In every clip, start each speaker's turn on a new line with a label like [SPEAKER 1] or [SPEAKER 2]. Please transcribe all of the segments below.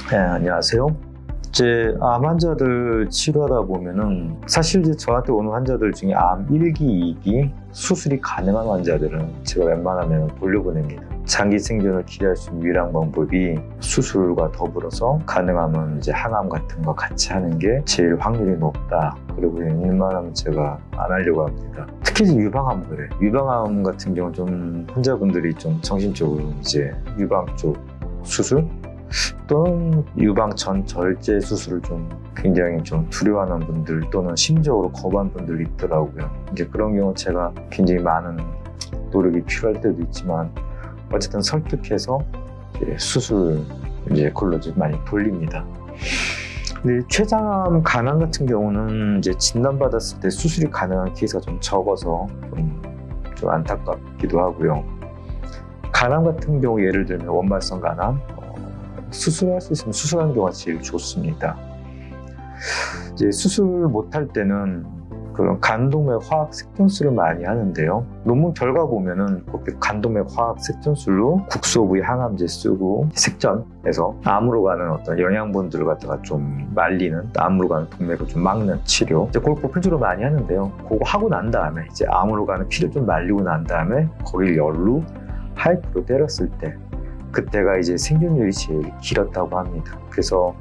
[SPEAKER 1] 네, 안녕하세요. 이제 암 환자들 치료하다 보면은 사실 이제 저한테 오는 환자들 중에 암 1기, 2기 수술이 가능한 환자들은 제가 웬만하면 돌려보냅니다. 장기 생존을 기대할 수 있는 유일한 방법이 수술과 더불어서 가능하면 이제 항암 같은 거 같이 하는 게 제일 확률이 높다. 그리고 웬만하면 제가 안 하려고 합니다. 특히 이제 유방암 그래요. 유방암 같은 경우 좀 환자분들이 좀 정신적으로 이제 유방 쪽 수술 또는 유방 전 절제 수술을 좀 굉장히 좀 두려워하는 분들 또는 심적으로 거부하는 분들이 있더라고요. 이제 그런 경우 제가 굉장히 많은 노력이 필요할 때도 있지만 어쨌든 설득해서 이제 수술 이제 걸로 좀 많이 돌립니다. 근데 췌장암 간암 같은 경우는 이제 진단받았을 때 수술이 가능한 케이스가 좀 적어서 좀 안타깝기도 하고요. 간암 같은 경우 예를 들면 원발성 간암 수술할 수 있으면 수술하는 경우가 제일 좋습니다. 이제 수술 못할 때는 그런 간동맥 화학 색전술을 많이 하는데요. 논문 결과 보면은 그렇게 간동맥 화학 색전술로 국소 부위 항암제 쓰고 색전에서 암으로 가는 어떤 영양분들을 갖다가 좀 말리는, 암으로 가는 동맥을 좀 막는 치료. 이제 그걸 보편적으로 많이 하는데요. 그거 하고 난 다음에 이제 암으로 가는 피를 좀 말리고 난 다음에 거기를 열로 하이프로 때렸을 때 그때가 이제 생존율이 제일 길었다고 합니다. 그래서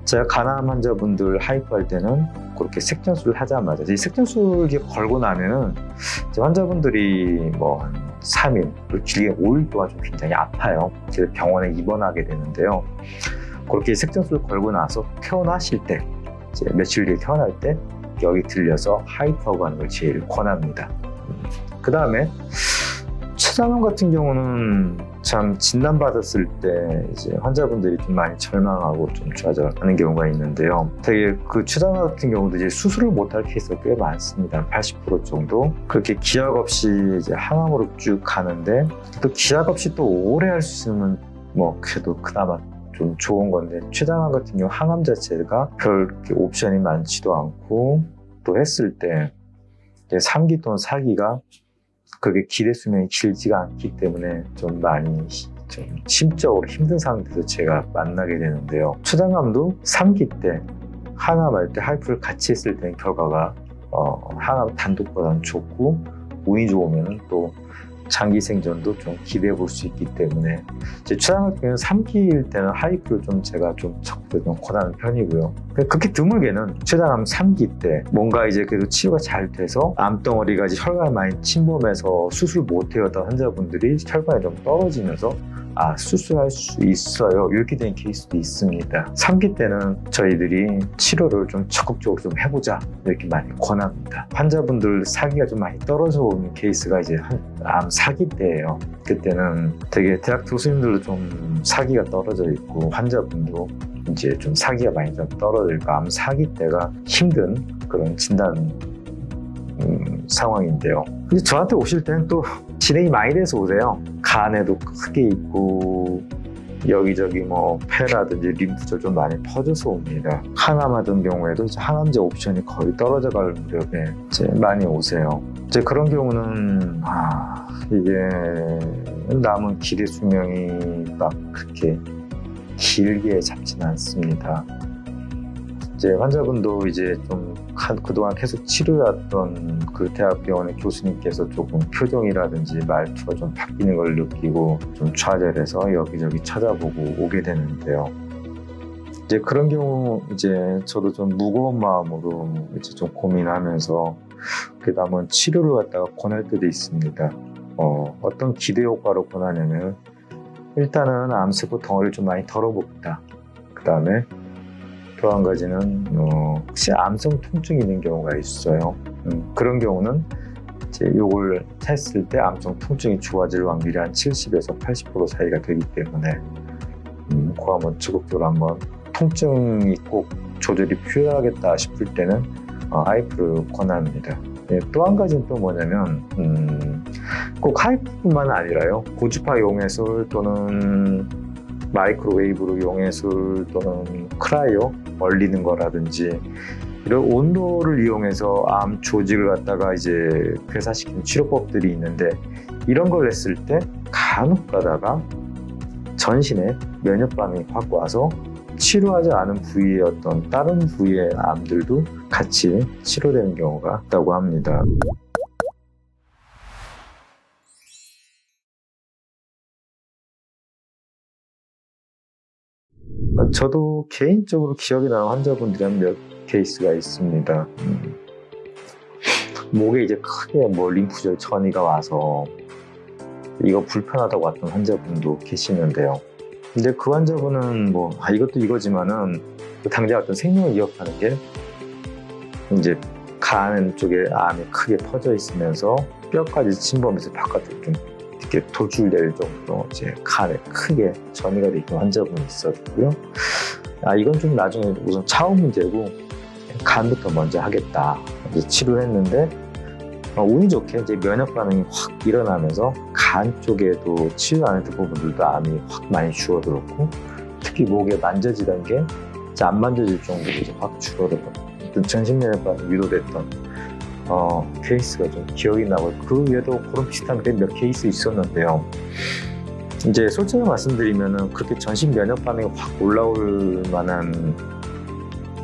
[SPEAKER 1] 제가 간암 환자분들 하이프 할 때는 그렇게 색전술을 하자마자 이 색전술 걸고 나면은 이제 환자분들이 뭐 한 3일, 또 길게 5일 동안 좀 굉장히 아파요. 그래서 병원에 입원하게 되는데요. 그렇게 색전술 걸고 나서 퇴원하실 때, 이제 며칠 뒤에 퇴원할 때 여기 들려서 하이프하고 하는 걸 제일 권합니다. 그 다음에 췌장암 같은 경우는 참 진단받았을 때 이제 환자분들이 좀 많이 절망하고 좀 좌절하는 경우가 있는데요. 되게 그 췌장암 같은 경우도 이제 수술을 못할 케이스가 꽤 많습니다. 80% 정도. 그렇게 기약 없이 이제 항암으로 쭉 가는데 또 기약 없이 또 오래 할 수 있으면 뭐 그래도 그나마 좀 좋은 건데 췌장암 같은 경우 항암 자체가 별 옵션이 많지도 않고 또 했을 때 3기 또는 4기가 그게 기대 수명이 길지가 않기 때문에 좀 많이 좀 심적으로 힘든 상태에서 제가 만나게 되는데요. 췌장암도 3기 때 항암할 때 하이프를 같이 했을 때는 결과가 항암 단독보다는 좋고 운이 좋으면 또 장기 생존도 좀 기대해 볼 수 있기 때문에 제 췌장암 같은 경우는 3기일 때는 하이프를 좀 제가 좀 적극적으로 좀 권하는 편이고요. 그렇게 드물게는 췌장암 3기 때 뭔가 이제 그래도 치료가 잘 돼서 암덩어리가 이제 혈관을 많이 침범해서 수술 못 해왔던 환자분들이 혈관이 좀 떨어지면서 수술할 수 있어요. 이렇게 된 케이스도 있습니다. 3기 때는 저희들이 치료를 좀 적극적으로 좀 해보자 이렇게 많이 권합니다. 환자분들 사기가 좀 많이 떨어져 오는 케이스가 이제 암 4기 때예요. 그때는 되게 대학 교수님들도 좀 사기가 떨어져 있고 환자분도 이제 좀 사기가 많이 좀 떨어져 있고 암 4기 때가 힘든 그런 진단 상황인데요. 근데 저한테 오실 때는 또 진행이 많이 돼서 오세요. 간에도 크게 있고 여기저기 뭐 폐라든지 림프절 좀 많이 퍼져서 옵니다. 항암하던 경우에도 이제 항암제 옵션이 거의 떨어져 갈 무렵에 이제 많이 오세요. 이제 그런 경우는 이게 남은 기대 수명이 막 그렇게 길게 잡지는 않습니다. 이제 환자분도 이제 좀 그동안 계속 치료해왔던 그 대학병원의 교수님께서 조금 표정이라든지 말투가 좀 바뀌는 걸 느끼고 좀 좌절해서 여기저기 찾아보고 오게 되는데요. 이제 그런 경우 이제 저도 좀 무거운 마음으로 이제 좀 고민하면서 그래도 한번 치료를 갖다가 권할 때도 있습니다. 어떤 기대 효과로 권하냐면 일단은 암세포 덩어리를 좀 많이 덜어봅니다. 그 다음에 또 한 가지는 혹시 암성 통증이 있는 경우가 있어요. 그런 경우는 이제 요걸 했을 때 암성 통증이 좋아질 확률이 한 70에서 80% 사이가 되기 때문에 그거 한번 적극적으로 한번 통증이 꼭 조절이 필요하겠다 싶을 때는 하이프를 권합니다. 또 한 가지는 또 뭐냐면 꼭 하이프뿐만 아니라요. 고주파 용해술 또는 마이크로웨이브로 용해술 또는 크라이오 얼리는 거라든지 이런 온도를 이용해서 암 조직을 갖다가 이제 괴사시키는 치료법들이 있는데 이런 걸 했을 때 간혹 가다가 전신에 면역반응이 확 와서 치료하지 않은 부위의 어떤 다른 부위의 암들도 같이 치료되는 경우가 있다고 합니다. 저도 개인적으로 기억이 나는 환자분들이 한 몇 케이스가 있습니다. 목에 이제 크게 뭐 림프절 전이가 와서 이거 불편하다고 왔던 환자분도 계시는데요. 근데 그 환자분은 뭐 이것도 이거지만은 당장 어떤 생명을 이어가는 게 이제 간 쪽에 암이 크게 퍼져 있으면서 뼈까지 침범해서 바깥으로 좀 이렇게 돌출될 정도로 이제 간에 크게 전이가 돼 있는 환자분이 있었고요. 이건 좀 나중에 우선 차후 문제고 간부터 먼저 하겠다 이제 치료했는데 운이 좋게 이제 면역 반응이 확 일어나면서 간 쪽에도 치료 안 했던 부분들도 암이 확 많이 줄어들었고 특히 목에 만져지던 게 이제 안 만져질 정도로 이제 확 줄어들고 전신 면역 반응이 유도됐던 케이스가 좀 기억이 나고 그 외에도 그런 비슷한 게 몇 케이스 있었는데요. 이제 솔직히 말씀드리면은 그렇게 전신 면역 반응이 확 올라올 만한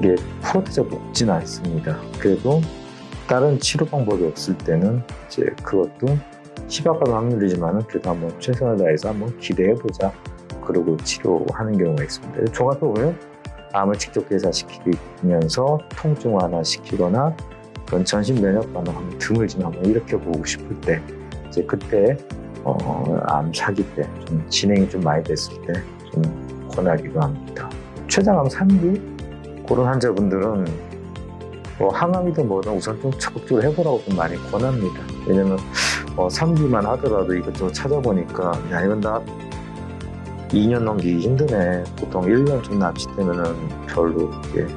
[SPEAKER 1] 게 프로테자 높지는 않습니다. 그래도 다른 치료 방법이 없을 때는 이제 그것도 희박한 확률이지만은 그래도 한번 최선을 다해서 한번 기대해보자. 그러고 치료하는 경우가 있습니다. 종합적으로 보면 암을 직접 개사시키면서 통증 완화시키거나 그런 전신 면역 반응 한번 드물지만 한번 일으켜보고 싶을 때 이제 그때 암 사기 때 좀 진행이 좀 많이 됐을 때 좀 권하기도 합니다. 췌장암 3기 그런 환자분들은 항암이든 뭐든 우선 좀 적극적으로 해보라고 좀 많이 권합니다. 왜냐면 3기만 하더라도 이것저것 찾아보니까 야 이건 나 2년 넘기기 힘드네. 보통 1년 좀 납치되면은 별로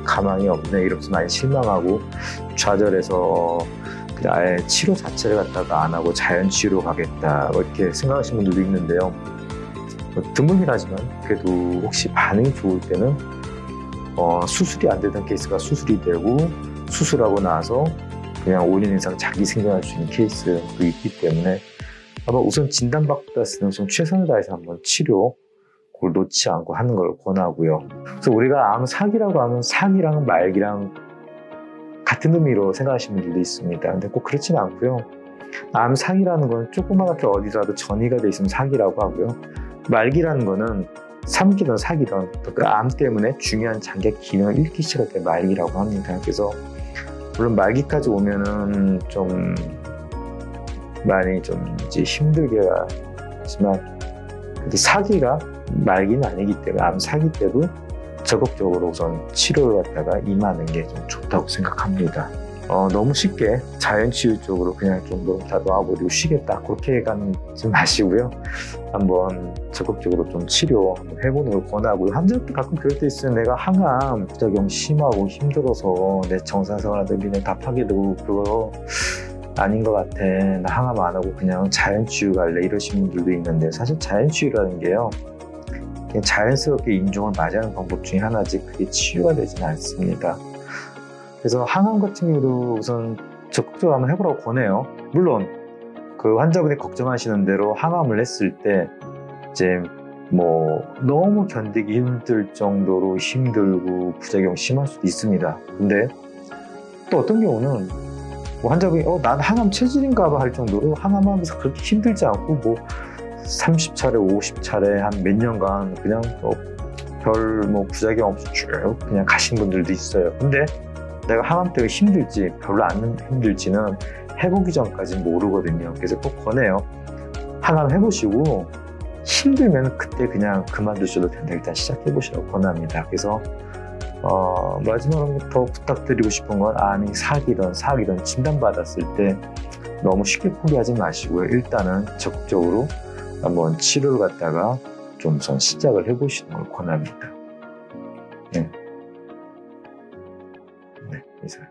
[SPEAKER 1] 가망이 없네. 이러면서 많이 실망하고 좌절해서 아예 치료 자체를 갖다가 안 하고 자연치유로 가겠다. 이렇게 생각하시는 분들도 있는데요. 드물긴 하지만 그래도 혹시 반응이 좋을 때는 수술이 안 되던 케이스가 수술이 되고 수술하고 나서 그냥 5년 이상 자기 생존할 수 있는 케이스도 있기 때문에 아마 우선 진단받고 났을 좀 최선을 다해서 한번 치료 그걸 놓지 않고 하는 걸 권하고요. 그래서 우리가 암 사기라고 하면 사기랑 말기랑 같은 의미로 생각하시는 분들도 있습니다. 근데 꼭 그렇지는 않고요. 암 사기라는 건 조그맣게 어디라도 전이가 돼 있으면 사기라고 하고요. 말기라는 거는 3기든 4기든 그 암 때문에 중요한 장기 기능을 잃기 시작할 때 말기라고 합니다. 그래서 물론 말기까지 오면은 좀 많이 좀 이제 힘들게 하지만 그래도 사기가 말기는 아니기 때문에 암 사기 때도 적극적으로 우선 치료를 갖다가 임하는 게 좀 좋다고 생각합니다. 너무 쉽게 자연치유 쪽으로 그냥 좀 너무 다 놔버리고 쉬겠다 그렇게 가지 마시고요. 한번 적극적으로 좀 치료 한번 해보는 걸 권하고요. 환자들 가끔 그럴 때 있어요. 내가 항암 부작용 심하고 힘들어서 내 정상생활하는데 니네 답하게 되고 그거 아닌 것 같아. 나 항암 안 하고 그냥 자연치유 갈래 이러시는 분들도 있는데 사실 자연치유라는 게요. 그냥 자연스럽게 인종을 맞이하는 방법 중에 하나지 그게 치유가 되지는 않습니다. 그래서 항암 같은 경우도 우선 적극적으로 한번 해보라고 권해요. 물론 그 환자분이 걱정하시는 대로 항암을 했을 때 이제 뭐 너무 견디기 힘들 정도로 힘들고 부작용 심할 수도 있습니다. 근데 또 어떤 경우는 뭐 환자분이 난 항암 체질인가 봐 할 정도로 항암하면서 그렇게 힘들지 않고 뭐 30차례, 50차례 한 몇 년간 그냥 별 부작용 없이 쭉 그냥 가신 분들도 있어요. 근데 내가 항암 때가 힘들지 별로 안 힘들지는 해보기 전까지 모르거든요. 그래서 꼭 권해요. 항암 해보시고 힘들면 그때 그냥 그만두셔도 된다. 일단 시작해보시라고 권합니다. 그래서 마지막으로 더 부탁드리고 싶은 건 암이 사기든 진단받았을 때 너무 쉽게 포기하지 마시고요. 일단은 적극적으로 한번 치료를 갖다가 좀 우선 시작을 해보시는 걸 권합니다. 네, 이상.